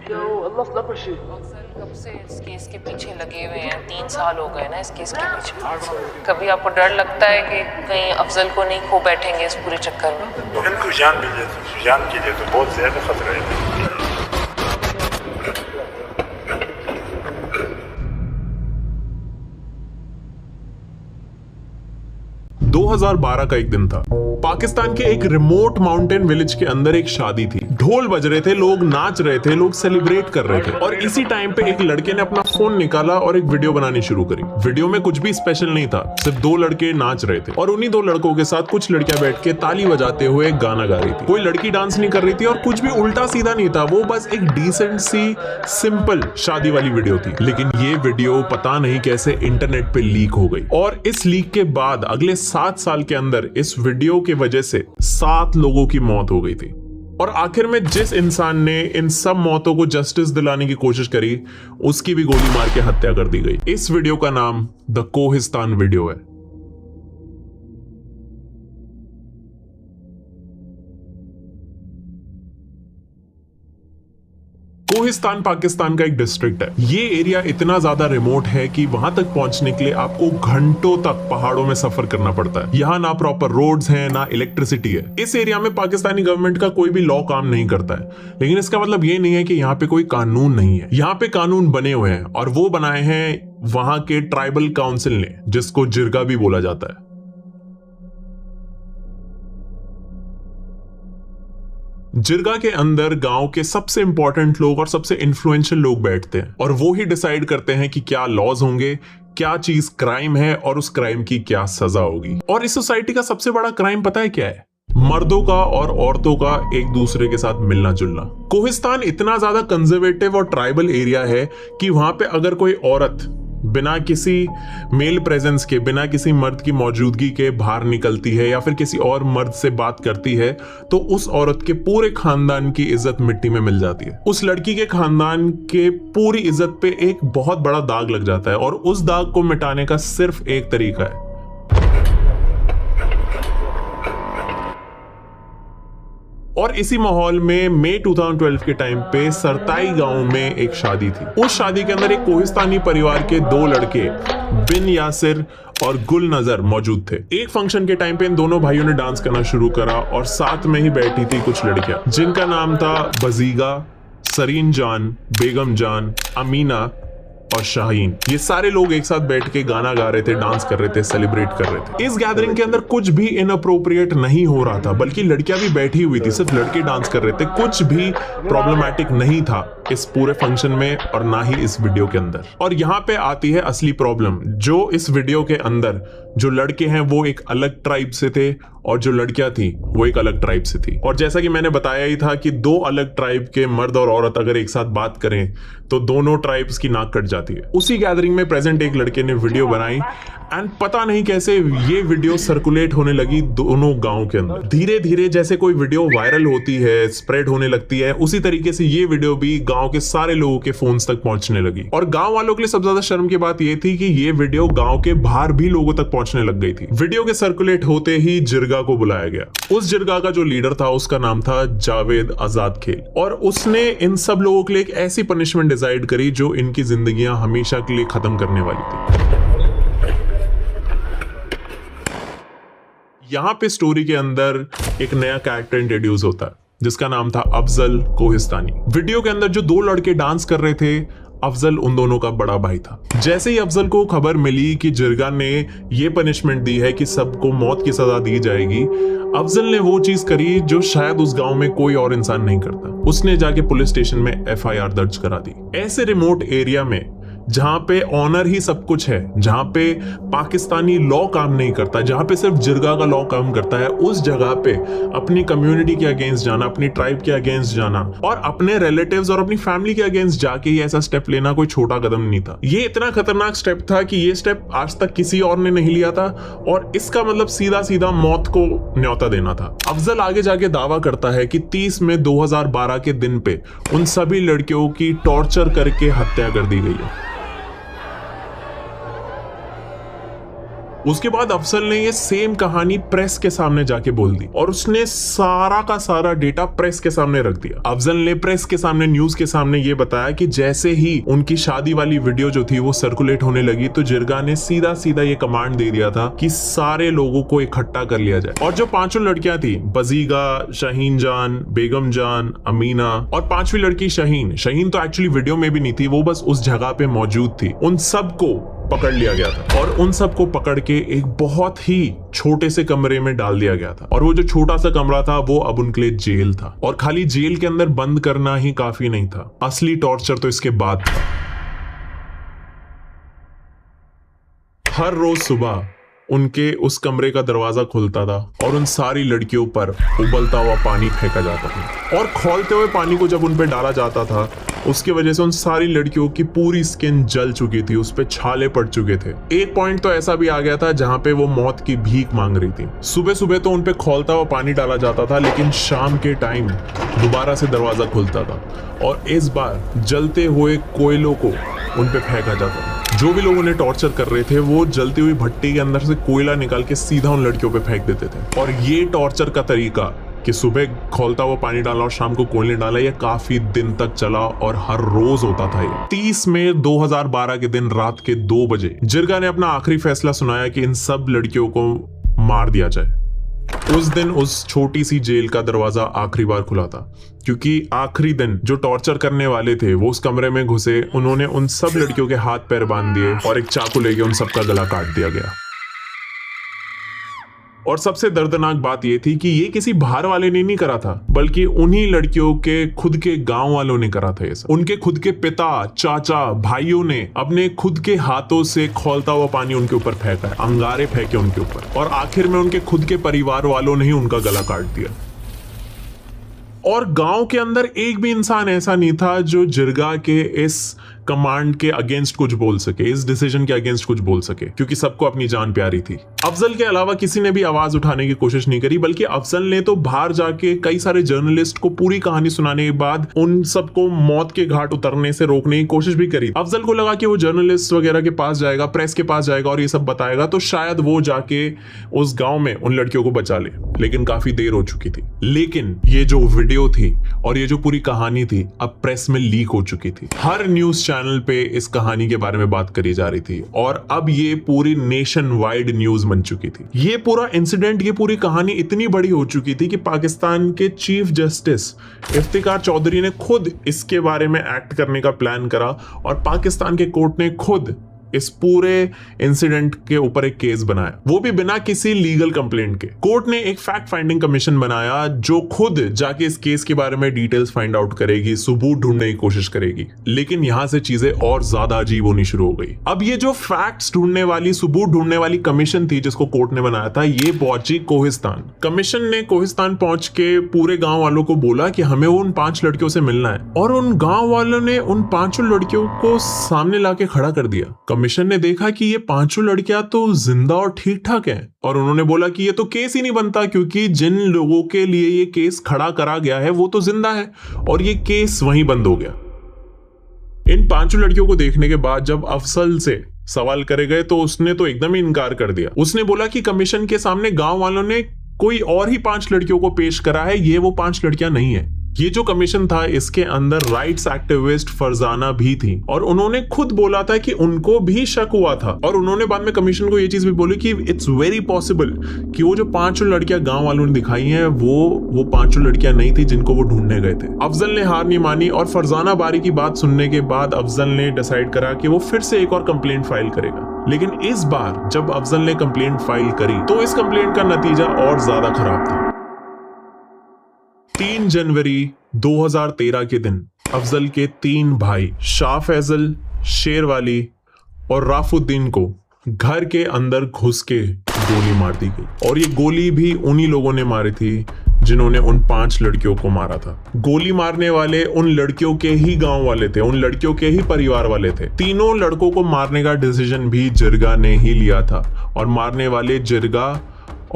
कब से इस केस के पीछे लगे हुए हैं? 3 साल हो गए ना इस केस के पीछे। कभी आपको डर लगता है कि कहीं अफजल को नहीं खो बैठेंगे इस पूरे चक्कर में? इनको जान के लिए तो बहुत ज्यादा खतरा है। 2012 का एक दिन था। पाकिस्तान के एक रिमोट माउंटेन विलेज के अंदर एक शादी थी। ढोल बज रहे थे, लोग नाच रहे थे, लोग सेलिब्रेट कर रहे थे। और इसी टाइम पे एक लड़के ने अपना फोन निकाला और एक वीडियो बनानी शुरू करी। वीडियो में कुछ भी स्पेशल नहीं था, सिर्फ 2 लड़के नाच रहे थे और उन्हीं 2 लड़कों के साथ कुछ लड़कियां बैठ के ताली बजाते हुए गाना गा रही थी। कोई लड़की डांस नहीं कर रही थी और कुछ भी उल्टा सीधा नहीं था, वो बस एक डिसेंट सी सिंपल शादी वाली वीडियो थी। लेकिन ये वीडियो पता नहीं कैसे इंटरनेट पे लीक हो गई और इस लीक के बाद अगले 7 साल के अंदर इस वीडियो की वजह से 7 लोगों की मौत हो गई थी। और आखिर में जिस इंसान ने इन सब मौतों को जस्टिस दिलाने की कोशिश करी, उसकी भी गोली मार के हत्या कर दी गई। इस वीडियो का नाम द कोहिस्तान वीडियो है। कोहिस्तान पाकिस्तान का एक डिस्ट्रिक्ट है। ये एरिया इतना ज्यादा रिमोट है कि वहां तक पहुंचने के लिए आपको घंटों तक पहाड़ों में सफर करना पड़ता है। यहाँ ना प्रॉपर रोड्स हैं, ना इलेक्ट्रिसिटी है। इस एरिया में पाकिस्तानी गवर्नमेंट का कोई भी लॉ काम नहीं करता है, लेकिन इसका मतलब ये नहीं है कि यहाँ पे कोई कानून नहीं है। यहाँ पे कानून बने हुए हैं और वो बनाए हैं वहां के ट्राइबल काउंसिल ने, जिसको जिरगा भी बोला जाता है। जिरगा के अंदर गांव के सबसे इंपॉर्टेंट लोग और सबसे इन्फ्लुएंशियल लोग बैठते हैं और वो ही डिसाइड करते हैं कि क्या लॉज होंगे, क्या चीज क्राइम है और उस क्राइम की क्या सजा होगी। और इस सोसाइटी का सबसे बड़ा क्राइम पता है क्या है? मर्दों का और औरतों का एक दूसरे के साथ मिलना जुलना। कोहिस्तान इतना ज्यादा कंजर्वेटिव और ट्राइबल एरिया है कि वहां पे अगर कोई औरत बिना किसी मेल प्रेजेंस के, बिना किसी मर्द की मौजूदगी के बाहर निकलती है या फिर किसी और मर्द से बात करती है, तो उस औरत के पूरे खानदान की इज्जत मिट्टी में मिल जाती है। उस लड़की के खानदान के पूरी इज्जत पे एक बहुत बड़ा दाग लग जाता है और उस दाग को मिटाने का सिर्फ एक तरीका है। और इसी माहौल में मई 2012 के टाइम पे सरताई गांव में एक शादी थी। उस शादी के अंदर एक कोहिस्तानी परिवार के 2 लड़के बिन यासिर और गुल नजर मौजूद थे। एक फंक्शन के टाइम पे इन दोनों भाइयों ने डांस करना शुरू करा और साथ में ही बैठी थी कुछ लड़कियां, जिनका नाम था बजीगा, सरीन जान, बेगम जान, अमीना और शाहीन। ये सारे लोग एक साथ बैठ के गाना गा रहे थे, डांस कर रहे थे, सेलिब्रेट कर रहे थे। इस गैदरिंग के अंदर कुछ भी इनअप्रोप्रिएट नहीं हो रहा था, बल्कि लड़कियां भी बैठी हुई थी, सिर्फ लड़के डांस कर रहे थे। कुछ भी प्रॉब्लमैटिक नहीं था इस पूरे फंक्शन में और ना ही इस वीडियो के अंदर। और यहाँ पे आती है असली प्रॉब्लम। जो इस वीडियो के अंदर जो लड़के हैं वो एक अलग ट्राइब से थे और जो लड़कियां थी वो एक अलग ट्राइब से थी। और जैसा कि मैंने बताया ही था कि 2 अलग ट्राइब के मर्द और औरत अगर एक साथ बात करें तो दोनों ट्राइब्स की नाक कट जाती है। उसी गैदरिंग में प्रेजेंट एक लड़के ने वीडियो बनाई एंड पता नहीं कैसे ये वीडियो सर्कुलेट होने लगी दोनों गांव के अंदर। धीरे धीरे जैसे कोई वीडियो वायरल होती है, स्प्रेड होने लगती है, उसी तरीके से ये वीडियो भी गांव के सारे लोगों के फोन्स तक पहुंचने लगी। और गांव वालों के लिए सबसे ज्यादा शर्म की बात ये थी कि ये वीडियो गांव के बाहर भी लोगों तक पहुंचने लग गई थी। वीडियो के सर्कुलेट होते ही जिरगा को बुलाया गया। उस जिरगा का जो लीडर था उसका नाम था जावेद आजाद खेल और उसने इन सब लोगों के लिए एक ऐसी पनिशमेंट डिसाइड करी जो इनकी जिंदगियां हमेशा के लिए खत्म करने वाली थी। यहां पे स्टोरी के अंदर एक नया कैरेक्टर इंट्रोड्यूस होता है जिसका नाम था अफजल कोहिस्तानी। वीडियो के अंदर जो 2 लड़के डांस कर रहे थे, अफजल उन दोनों का बड़ा भाई था। जैसे ही अफजल को खबर मिली कि जिरगा ने ये पनिशमेंट दी है कि सबको मौत की सजा दी जाएगी, अफजल ने वो चीज करी जो शायद उस गांव में कोई और इंसान नहीं करता। उसने जाके पुलिस स्टेशन में FIR दर्ज करा दी। ऐसे रिमोट एरिया में जहां पे ऑनर ही सब कुछ है, जहां पे पाकिस्तानी लॉ काम नहीं करता, जहां पे सिर्फ जिरगा का लॉ काम करता है, उस जगह पे अपनी कम्युनिटी के अगेंस्ट जाना, अपनी ट्राइब के अगेंस्ट जाना और अपने रिलेटिव्स और अपनी फैमिली के अगेंस्ट जाके ही ऐसा स्टेप लेना कोई छोटा कदम नहीं था। ये इतना खतरनाक स्टेप था कि ये स्टेप आज तक किसी और ने नहीं लिया था और इसका मतलब सीधा सीधा मौत को न्योता देना था। अफजल आगे जाके दावा करता है कि 30 मई 2012 के दिन पे उन सभी लड़कियों की टॉर्चर करके हत्या कर दी गई है। उसके बाद अफजल ने ये सेम कहानी प्रेस के सामने जाके बोल दी और उसने सारा का सारा डेटा प्रेस के सामने रख दिया। अफजल ने प्रेस के सामने, न्यूज के सामने ये बताया कि जैसे ही उनकी शादी वाली वीडियो जो थी वो सर्कुलेट होने लगी तो जिरगा ने सीधा सीधा ये कमांड दे दिया था कि सारे लोगों को इकट्ठा कर लिया जाए। और जो 5 लड़कियां थी, बजीगा, शाहीन जान, बेगम जान, अमीना और 5वीं लड़की शाहीन तो एक्चुअली वीडियो में भी नहीं थी, वो बस उस जगह पे मौजूद थी, उन सबको पकड़ लिया गया था और उन सबको पकड़ के एक बहुत ही छोटे से कमरे में डाल दिया गया था। और वो जो छोटा सा कमरा था वो अब उनके लिए जेल था और खाली जेल के अंदर बंद करना ही काफी नहीं था, असली टॉर्चर तो इसके बाद था। हर रोज सुबह उनके उस कमरे का दरवाजा खुलता था और उन सारी लड़कियों पर उबलता हुआ पानी फेंका जाता था और खौलते हुए पानी को जब उन पे डाला जाता था उसकी वजह से उन सारी लड़कियों की पूरी स्किन जल चुकी थी, उस पे छाले पड़ चुके थे। एक पॉइंट तो ऐसा भी आ गया था जहां पे वो मौत की भीख मांग रही थी। सुबह सुबह तो उन पे खौलता हुआ पानी डाला जाता था, लेकिन शाम के टाइम दोबारा से दरवाजा खुलता था और इस बार जलते हुए कोयलों को उन पे फेंका जाता था। जो भी लोग उन्हें टॉर्चर कर रहे थे वो जलती हुई भट्टी के अंदर से कोयला निकाल के सीधा उन लड़कियों पे फेंक देते थे। और ये टॉर्चर का तरीका कि सुबह खौलता हुआ पानी डाला और शाम को कोयले डाला, ये काफी दिन तक चला और हर रोज होता था ये। 30 मई 2012 के दिन रात के 2 बजे जिरगा ने अपना आखिरी फैसला सुनाया कि इन सब लड़कियों को मार दिया जाए। उस दिन उस छोटी सी जेल का दरवाजा आखिरी बार खुला था क्योंकि आखिरी दिन जो टॉर्चर करने वाले थे वो उस कमरे में घुसे, उन्होंने उन सब लड़कियों के हाथ पैर बांध दिए और एक चाकू लेके उन सबका गला काट दिया गया। और सबसे दर्दनाक बात यह थी कि ये किसी बाहर वाले ने नहीं करा था, बल्कि उन्हीं लड़कियों के खुद के गांव वालों ने करा था ये सब। उनके खुद के पिता, चाचा, भाइयों ने अपने खुद के हाथों से खौलता हुआ पानी उनके ऊपर फेंका है, अंगारे फेंके उनके ऊपर, और आखिर में उनके खुद के परिवार वालों ने ही उनका गला काट दिया। और गांव के अंदर एक भी इंसान ऐसा नहीं था जो जिरगा के इस कमांड के अगेंस्ट कुछ बोल सके, इस डिसीजन के अगेंस्ट कुछ बोल सके, क्योंकि सबको अपनी जान प्यारी थी। अफजल के अलावा किसी ने भी आवाज उठाने की कोशिश नहीं करी, बल्कि अफजल ने तो बाहर जाके कई सारे जर्नलिस्ट को पूरी कहानी सुनाने के बाद उन सबको मौत के घाट उतरने से रोकने की कोशिश भी करी। अफजल को लगा कि वो जर्नलिस्ट वगैरह के पास जाएगा, प्रेस के पास जाएगा और ये सब बताएगा तो शायद वो जाके उस गांव में उन लड़कियों को बचा ले, लेकिन काफी देर हो चुकी थी। लेकिन ये जो वीडियो थी और ये जो पूरी कहानी थी अब प्रेस में लीक हो चुकी थी। हर न्यूज चैनल पे इस कहानी के बारे में बात करी जा रही थी और अब ये पूरी नेशन वाइड न्यूज बन चुकी थी। ये पूरा इंसिडेंट, ये पूरी कहानी इतनी बड़ी हो चुकी थी कि पाकिस्तान के चीफ जस्टिस इफ्तिकार चौधरी ने खुद इसके बारे में एक्ट करने का प्लान करा और पाकिस्तान के कोर्ट ने खुद इस पूरे इंसिडेंट के ऊपर एक केस बनाया, वो भी बिना किसी लीगल कंप्लेंट के। कोर्ट ने एक फैक्ट फाइंडिंग कमीशन बनाया जो खुद जाके इस केस के बारे में डिटेल्स फाइंड आउट करेगी, सबूत ढूंढने की कोशिश करेगी। लेकिन यहां से चीजें और ज्यादा अजीब होनी शुरू हो गई। अब ये जो फैक्ट्स ढूंढने वाली, सबूत ढूंढने वाली कमीशन थी जिसको कोर्ट ने बनाया था, ये पहुंची कोहिस्तान। कमीशन ने कोहिस्तान पहुंच के पूरे गांव वालों को बोला कि हमें उन 5 लड़कियों से मिलना है, और उन गांव वालों ने उन 5 लड़कियों को सामने लाके खड़ा कर दिया। कमीशन ने देखा कि ये 5 लड़कियां तो जिंदा और ठीक ठाक हैं, और उन्होंने बोला कि ये तो केस ही नहीं बनता क्योंकि जिन लोगों के लिए ये केस खड़ा करा गया है वो तो जिंदा है, और ये केस वहीं बंद हो गया। इन 5 लड़कियों को देखने के बाद जब अफजल से सवाल करे गए तो उसने तो एकदम ही इनकार कर दिया। उसने बोला कि कमीशन के सामने गांव वालों ने कोई और ही 5 लड़कियों को पेश करा है, ये वो 5 लड़कियां नहीं है। ये जो कमीशन था इसके अंदर राइट्स एक्टिविस्ट फरजाना भी थी, और उन्होंने खुद बोला था कि उनको भी शक हुआ था, और उन्होंने बाद में कमीशन को ये चीज भी बोली कि इट्स वेरी पॉसिबल कि वो जो 5 लड़कियां गांव वालों ने दिखाई हैं वो 5 लड़कियां नहीं थी जिनको वो ढूंढने गए थे। अफजल ने हार नहीं मानी, और फरजाना बारी की बात सुनने के बाद अफजल ने डिसाइड करा कि वो फिर से एक और कंप्लेंट फाइल करेगा। लेकिन इस बार जब अफजल ने कंप्लेंट फाइल करी तो इस कंप्लेंट का नतीजा और ज्यादा खराब था। 3 जनवरी 2013 के दिन अफजल के 3 भाई शाह फैजल, शेरवाली और राफुद्दीन को घर के अंदर घुस के गोली मार दी गई, और ये गोली भी उन्हीं लोगों ने मारी थी जिन्होंने उन 5 लड़कियों को मारा था। गोली मारने वाले उन लड़कियों के ही गांव वाले थे, उन लड़कियों के ही परिवार वाले थे। तीनों लड़कों को मारने का डिसीजन भी जिरगा ने ही लिया था, और मारने वाले जिरगा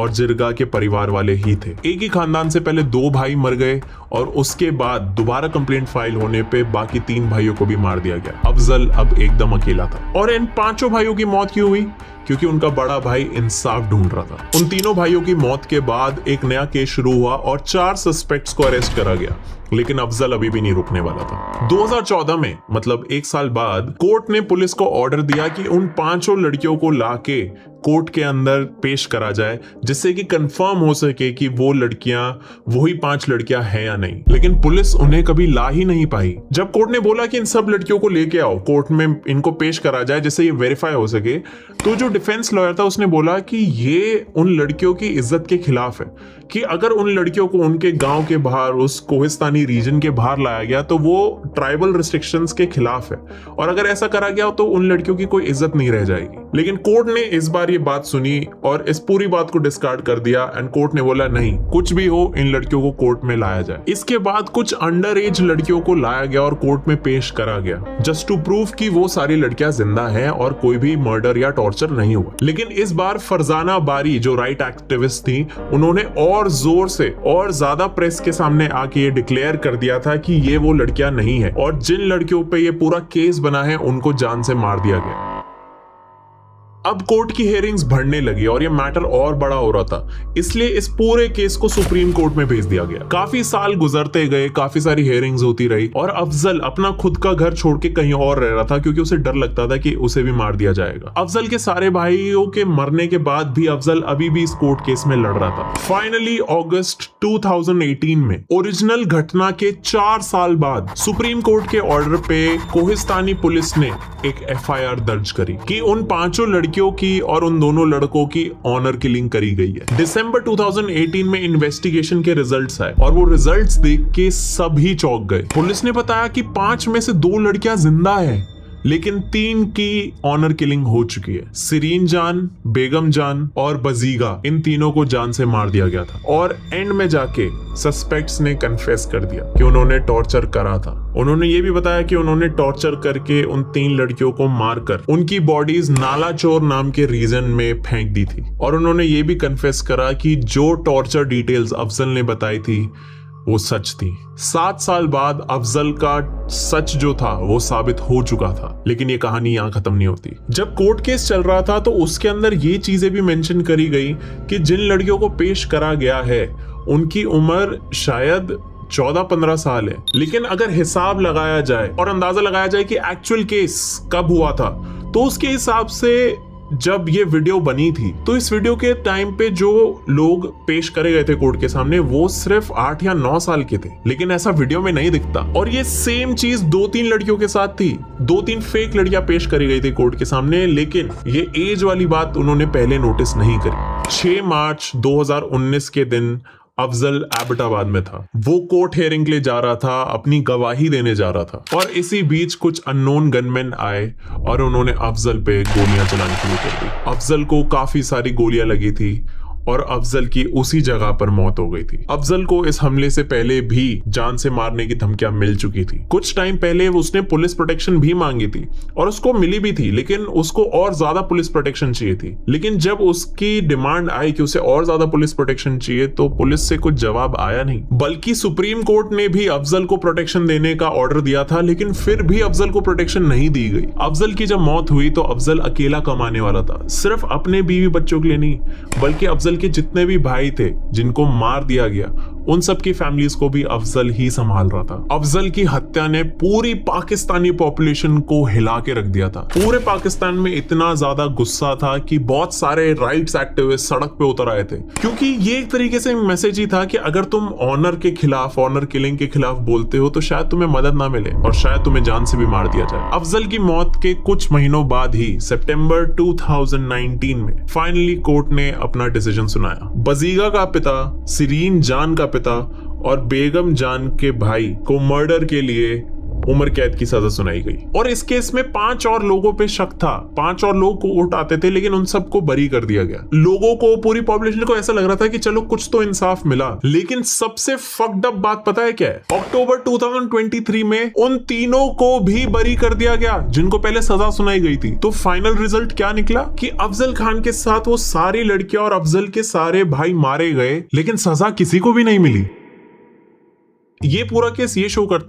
और जिरगा के परिवार वाले ही थे। एक ही खानदान से पहले 2 भाई मर गए और उसके बाद दोबारा कंप्लेंट फाइल होने पे बाकी 3 भाइयों को भी मार दिया गया। अफजल अब एकदम अकेला था। और इन 5 भाइयों की मौत क्यों हुई? क्योंकि उनका बड़ा भाई इंसाफ ढूंढ रहा था। उन तीनों भाइयों की मौत के बाद एक नया केस शुरू हुआ और 4 सस्पेक्ट्स को अरेस्ट करा गया, लेकिन अफजल अभी भी नहीं रुकने वाला था। 2014 में, मतलब 1 साल बाद, कोर्ट ने पुलिस को ऑर्डर दिया कि उन 5 लड़कियों को लाके कोर्ट के अंदर पेश करा जाए, जिससे कि कंफर्म हो सके कि वो लड़कियां वही 5 लड़कियां हैं या नहीं। लेकिन पुलिस उन्हें कभी ला ही नहीं पाई। जब कोर्ट ने बोला कि इन सब लड़कियों को लेके आओ, कोर्ट में इनको पेश करा जाए जिससे ये वेरीफाई हो सके, तो जो डिफेंस लॉयर था उसने बोला कि ये उन लड़कियों की इज्जत के खिलाफ है, कि अगर उन लड़कियों को उनके गांव के बाहर, उस कोहिस्तानी रीजन के बाहर लाया गया तो वो ट्राइबल रिस्ट्रिक्शंस के खिलाफ है, और अगर ऐसा करा गया तो उन लड़कियों की कोई इज्जत नहीं रह जाएगी। लेकिन कोर्ट ने इस बार ये बात सुनी और इस पूरी बात को डिस्कार्ड कर दिया एंड कोर्ट ने बोला नहीं, कुछ भी हो, इन लड़कियों को कोर्ट में लाया जाए। इसके बाद कुछ अंडर एज लड़कियों को लाया गया और कोर्ट में पेश करा गया, जस्ट टू प्रूव कि वो सारी लड़कियां जिंदा हैं और कोई भी मर्डर या टॉर्चर नहीं हुआ। लेकिन इस बार फरजाना बारी, जो राइट एक्टिविस्ट थी, उन्होंने और जोर से और ज्यादा प्रेस के सामने आके ये डिक्लेयर कर दिया था कि ये वो लड़कियां नहीं है, और जिन लड़कियों पे ये पूरा केस बना है उनको जान से मार दिया गया। अब कोर्ट की हियरिंग्स बढ़ने लगी और ये मैटर और बड़ा हो रहा था, इसलिए इस पूरे केस को सुप्रीम कोर्ट में भेज दिया गया। काफी साल गुजरते गए, काफी सारी हियरिंग्स होती रही और अफजल अपना खुद का घर छोड़ के कहीं और रह रहा था, क्योंकि उसे डर लगता था कि उसे भी मार दिया जाएगा। अफजल के सारे भाइयों के मरने के बाद भी अफजल अभी भी इस कोर्ट केस में लड़ रहा था। फाइनली अगस्त 2018 में, ओरिजिनल घटना के 4 साल बाद, सुप्रीम कोर्ट के ऑर्डर पे कोहिस्तानी पुलिस ने एक FIR दर्ज करी कि उन 5 लड़कियों की और उन दोनों लड़कों की ऑनर किलिंग करी गई है। दिसंबर 2018 में इन्वेस्टिगेशन के रिजल्ट्स आए और वो रिजल्ट्स देख के सभी चौंक गए। पुलिस ने बताया कि 5 में से 2 लड़कियां जिंदा हैं, लेकिन 3 की ऑनर किलिंग हो चुकी है। सिरीन जान, बेगम जान और बजीगा, इन तीनों को जान से मार दिया गया था। और एंड में जाके सस्पेक्ट्स ने कन्फेस कर दिया कि उन्होंने टॉर्चर करा था। उन्होंने ये भी बताया कि उन्होंने टॉर्चर करके उन 3 लड़कियों को मारकर उनकी बॉडीज नालाचोर नाम के रीजन में फेंक दी थी। और उन्होंने ये भी कन्फेस करा कि जो टॉर्चर डिटेल्स अफजल ने बताई थी वो सच थी। 7 साल बाद अफजल का सच जो था वो साबित हो चुका था, लेकिन ये कहानी यहाँ खत्म नहीं होती। जब कोर्ट केस चल रहा था तो उसके अंदर ये चीजें भी मेंशन करी गई कि जिन लड़कियों को पेश करा गया है उनकी उम्र शायद 14-15 साल है, लेकिन अगर हिसाब लगाया जाए और अंदाजा लगाया जाए कि एक्चुअल केस कब हुआ था, तो उसके हिसाब से जब ये वीडियो बनी थी तो इस वीडियो के टाइम पे जो लोग पेश करे गए थे कोर्ट के सामने वो सिर्फ 8 या 9 साल के थे, लेकिन ऐसा वीडियो में नहीं दिखता। और ये सेम चीज 2-3 लड़कियों के साथ थी। 2-3 फेक लड़कियां पेश करी गई थी कोर्ट के सामने, लेकिन ये एज वाली बात उन्होंने पहले नोटिस नहीं करी। 6 मार्च 2019 के दिन अफजल एबटाबाद में था। वो कोर्ट हियरिंग के लिए जा रहा था, अपनी गवाही देने जा रहा था, और इसी बीच कुछ अननोन गनमैन आए और उन्होंने अफजल पे गोलियां चलानी शुरू कर दी। अफजल को काफी सारी गोलियां लगी थी और अफजल की उसी जगह पर मौत हो गई थी। अफजल को इस हमले से पहले भी जान से मारने की धमकियां मिल चुकी थी। कुछ टाइम पहले उसने पुलिस प्रोटेक्शन भी मांगी थी और उसको मिली भी थी, लेकिन उसको और ज्यादा पुलिस प्रोटेक्शन चाहिए थी। लेकिन जब उसकी डिमांड आई कि उसे और ज्यादा पुलिस प्रोटेक्शन चाहिए तो पुलिस से कुछ जवाब आया नहीं, बल्कि सुप्रीम कोर्ट ने भी अफजल को प्रोटेक्शन देने का ऑर्डर दिया था, लेकिन फिर भी अफजल को प्रोटेक्शन नहीं दी गई। अफजल की जब मौत हुई तो अफजल अकेला कमाने वाला था, सिर्फ अपने बीवी बच्चों के लिए नहीं, बल्कि अफजल के जितने भी भाई थे जिनको मार दिया गया उन सब की फैमिलीज को भी अफजल ही संभाल रहा था। अफजल की हत्या ने पूरी पाकिस्तानी पॉपुलेशन को हिला के रख दिया था। पूरे पाकिस्तान में इतना ज्यादा गुस्सा था कि बहुत सारे राइट्स एक्टिविस्ट सड़क पे उतर आए थे, क्योंकि ये एक तरीके से मैसेज ही था कि अगर तुम ऑनर के खिलाफ, ऑनर किलिंग के खिलाफ बोलते हो तो शायद तुम्हें मदद ना मिले और शायद तुम्हें जान से भी मार दिया जाए। अफजल की मौत के कुछ महीनों बाद ही सितंबर 2019 में फाइनली कोर्ट ने अपना डिसीजन सुनाया। बजीगा का पिता, सिरीन जान का पिता और बेगम जान के भाई को मर्डर के लिए उम्र कैद की सजा सुनाई गई। और इस केस में 5 और लोगों पे शक था, 5 और लोग कोर्ट आते थे, लेकिन उन सबको बरी कर दिया गया। लोगों को, पूरी पॉपुलेशन को ऐसा लग रहा था कि चलो कुछ तो इंसाफ मिला। लेकिन सबसे फक्ड अप बात पता है क्या है? अक्टूबर 2023 में उन तीनों को भी बरी कर दिया गया जिनको पहले सजा सुनाई गई थी। तो फाइनल रिजल्ट क्या निकला कि अफजल खान के साथ वो सारी लड़कियां और अफजल के सारे भाई मारे गए, लेकिन सजा किसी को भी नहीं मिली। ये पूरा केस ये शो करता है